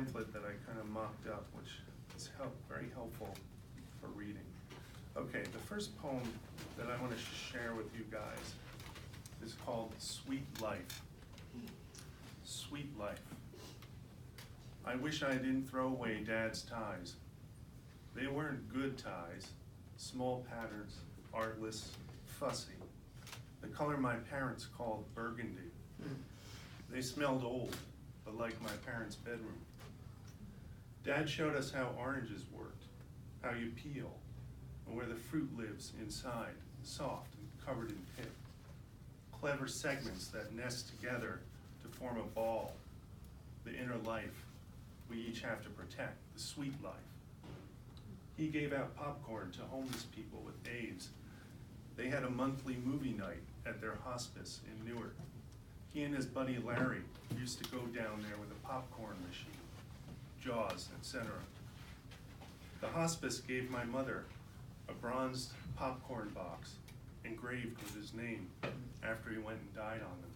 pamphlet that I kind of mocked up, which is very helpful for reading. Okay, the first poem that I want to share with you guys is called Sweet Life. Sweet life. I wish I didn't throw away Dad's ties. They weren't good ties, small patterns, artless, fussy, the color my parents called burgundy. They smelled old, but like my parents' bedroom. Dad showed us how oranges worked, how you peel, and where the fruit lives inside, soft and covered in pit. Clever segments that nest together to form a ball, the inner life we each have to protect, the sweet life. He gave out popcorn to homeless people with AIDS. They had a monthly movie night at their hospice in Newark. He and his buddy Larry used to go down there with a popcorn machine, Jaws, etc. The hospice gave my mother a bronzed popcorn box engraved with his name after he went and died on them.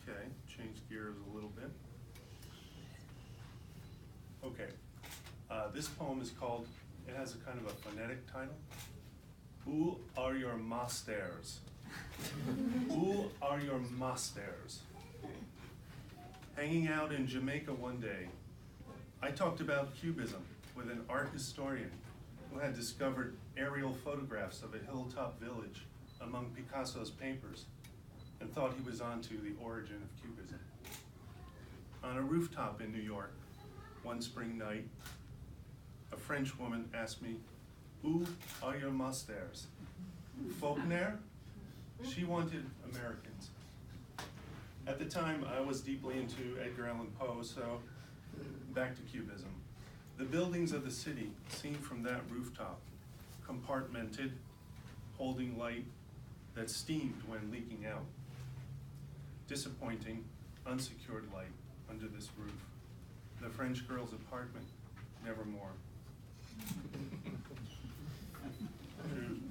Okay, change gears a little bit. Okay, this poem is called, it has a kind of a phonetic title. Who are your masters? Who are your masters? Hanging out in Jamaica one day, I talked about Cubism with an art historian who had discovered aerial photographs of a hilltop village among Picasso's papers and thought he was onto the origin of Cubism. On a rooftop in New York, one spring night, a French woman asked me, "Où are your masters?" Faulkner? She wanted Americans. At the time, I was deeply into Edgar Allan Poe, so back to Cubism. The buildings of the city, seen from that rooftop, compartmented, holding light that steamed when leaking out. Disappointing, unsecured light under this roof. The French girl's apartment, nevermore.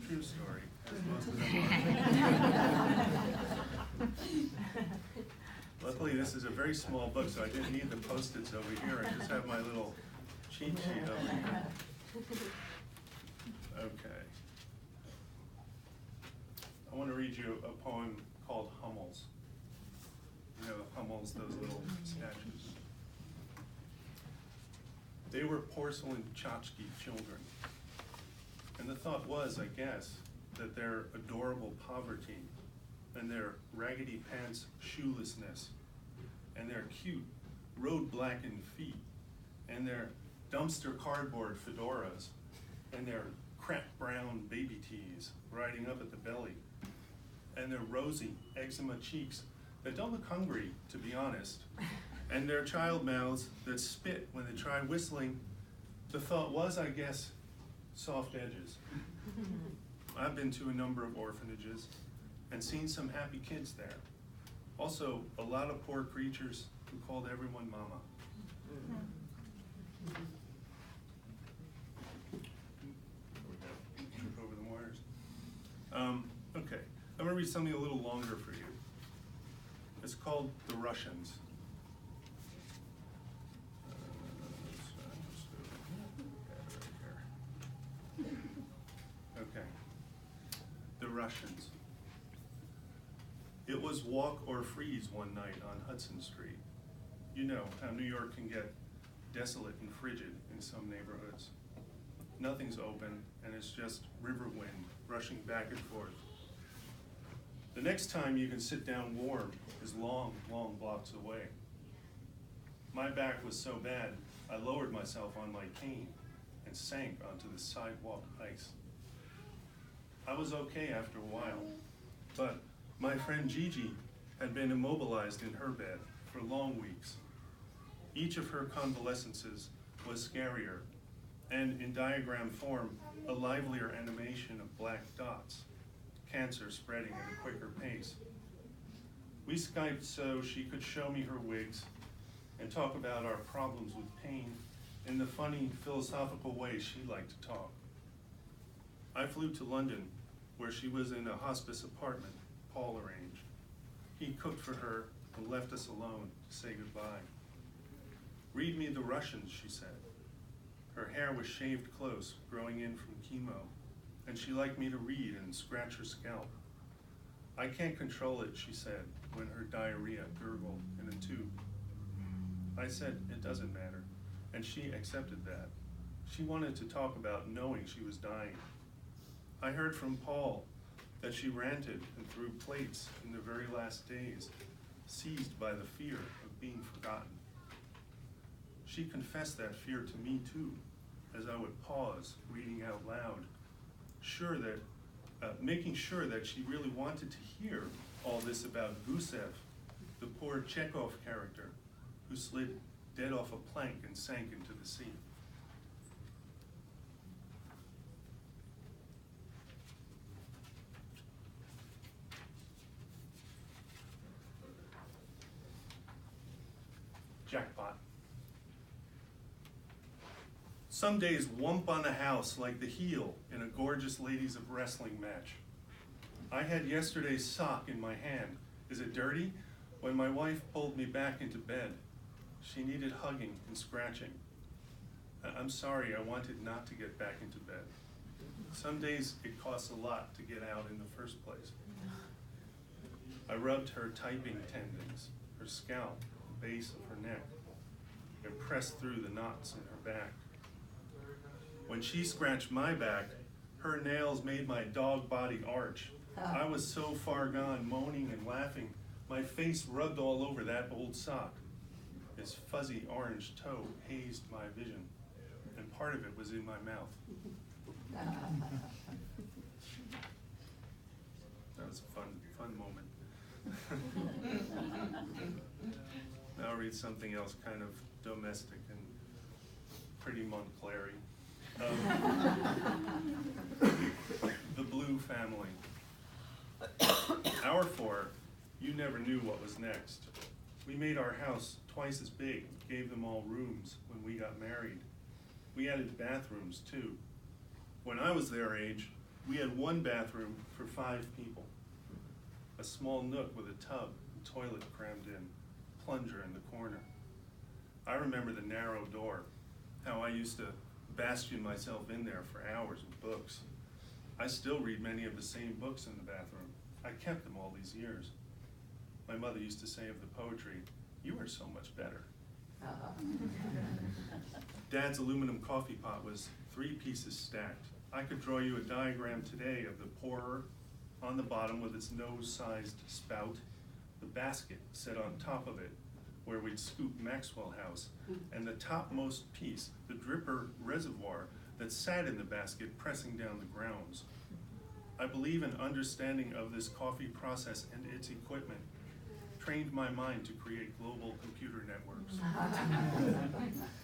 True story, as most of them are. Luckily, this is a very small book, so I didn't need the Post-its over here. I just have my little cheat sheet over here. Okay. I want to read you a poem called Hummels. You know, Hummels, those little statues. They were porcelain tchotchke children. And the thought was, I guess, that their adorable poverty and their raggedy pants shoelessness and their cute road-blackened feet and their dumpster cardboard fedoras and their crap brown baby tees riding up at the belly and their rosy eczema cheeks that don't look hungry, to be honest, and their child mouths that spit when they try whistling. The thought was, I guess, soft edges. I've been to a number of orphanages and seen some happy kids there. Also, a lot of poor creatures who called everyone mama. Trip over the wires. Okay, I'm gonna read something a little longer for you. It's called The Russians. Okay, The Russians. It was walk or freeze one night on Hudson Street. You know how New York can get desolate and frigid in some neighborhoods. Nothing's open, and it's just river wind rushing back and forth. The next time you can sit down warm is long, long blocks away. My back was so bad, I lowered myself on my cane and sank onto the sidewalk ice. I was okay after a while, but my friend Gigi had been immobilized in her bed for long weeks. Each of her convalescences was scarier, and in diagram form, a livelier animation of black dots, cancer spreading at a quicker pace. We Skyped so she could show me her wigs and talk about our problems with pain in the funny, philosophical way she liked to talk. I flew to London, where she was in a hospice apartment Paul arranged. He cooked for her and left us alone to say goodbye. "Read me the Russians," she said. Her hair was shaved close, growing in from chemo, and she liked me to read and scratch her scalp. "I can't control it," she said, when her diarrhea gurgled in a tube. I said it doesn't matter, and she accepted that. She wanted to talk about knowing she was dying. I heard from Paul that she ranted and threw plates in the very last days, seized by the fear of being forgotten. She confessed that fear to me too, as I would pause, reading out loud, making sure that she really wanted to hear all this about Gusev, the poor Chekhov character who slid dead off a plank and sank into the sea. Jackpot. Some days whump on a house like the heel in a gorgeous ladies of wrestling match. I had yesterday's sock in my hand. Is it dirty? When my wife pulled me back into bed, she needed hugging and scratching. I'm sorry, I wanted not to get back into bed. Some days it costs a lot to get out in the first place. I rubbed her typing tendons, her scalp, the base of her neck, and pressed through the knots in her back. When she scratched my back, her nails made my dog body arch. I was so far gone, moaning and laughing, my face rubbed all over that old sock. His fuzzy orange toe hazed my vision, and part of it was in my mouth. That was a fun moment. Now I'll read something else kind of domestic and pretty Montclair-y. The Blue Family. Our four, you never knew what was next. We made our house twice as big, gave them all rooms when we got married. We added bathrooms too. When I was their age, we had one bathroom for 5 people. A small nook with a tub and toilet crammed in, plunger in the corner. I remember the narrow door, how I used to bastion myself in there for hours with books. I still read many of the same books in the bathroom. I kept them all these years. My mother used to say of the poetry, "You are so much better." Dad's aluminum coffee pot was 3 pieces stacked. I could draw you a diagram today of the pourer on the bottom with its nose-sized spout, the basket set on top of it, where we'd scoop Maxwell House, and the topmost piece, the dripper reservoir that sat in the basket pressing down the grounds. I believe an understanding of this coffee process and its equipment trained my mind to create global computer networks.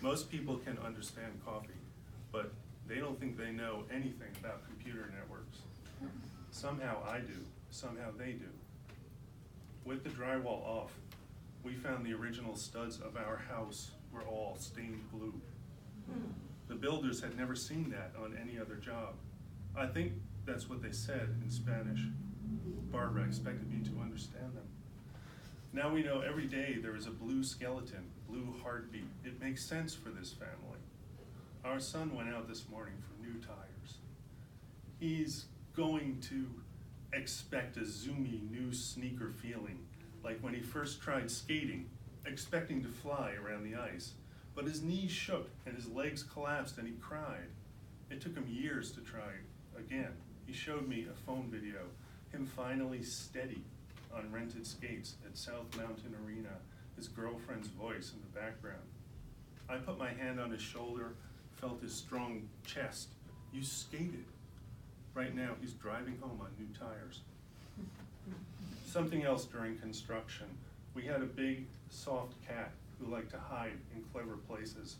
Most people can understand coffee, but they don't think they know anything about computer networks. Somehow I do, somehow they do. With the drywall off, we found the original studs of our house were all stained blue. The builders had never seen that on any other job. I think that's what they said in Spanish. Barbara expected me to understand them. Now we know every day there is a blue skeleton, blue heartbeat. It makes sense for this family. Our son went out this morning for new tires. He's going to expect a zoomy new sneaker feeling, like when he first tried skating, expecting to fly around the ice. But his knees shook and his legs collapsed and he cried. It took him years to try again. He showed me a phone video, him finally steady on rented skates at South Mountain Arena, his girlfriend's voice in the background. I put my hand on his shoulder, felt his strong chest. You skated. Right now he's driving home on new tires. Something else during construction. We had a big, soft cat who liked to hide in clever places.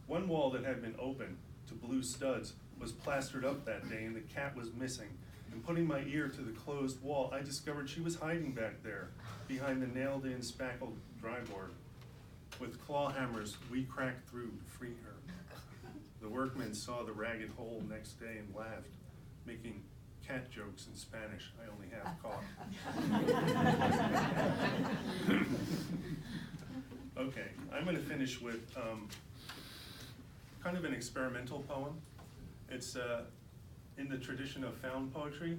One wall that had been open to blue studs was plastered up that day and the cat was missing. And putting my ear to the closed wall, I discovered she was hiding back there behind the nailed-in spackled dryboard. With claw hammers, we cracked through to free her. The workmen saw the ragged hole next day and laughed, making cat jokes in Spanish. I only have caught. Okay, I'm going to finish with kind of an experimental poem. It's in the tradition of found poetry,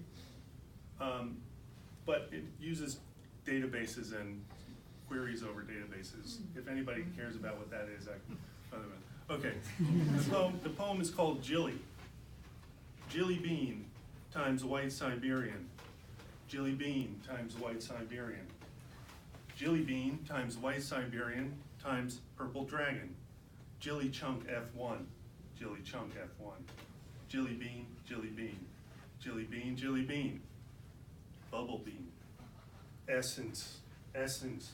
but it uses databases and queries over databases. If anybody cares about what that is, I can. Okay, the poem is called Jilly. Jilly bean times white Siberian. Jilly bean times white Siberian. Jilly bean times white Siberian times purple dragon. Jilly chunk F1. Jilly chunk F1. Jilly bean, jilly bean. Jilly bean, jilly bean. Bubble bean. Essence, essence.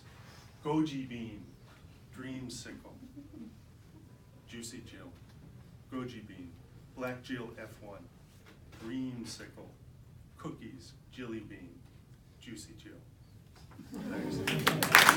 Goji bean. Dreamsicle. Juicy Jill. Goji bean. Black Jill F1. Dreamsicle. Cookies. Jilly bean. Juicy Jill. Thanks.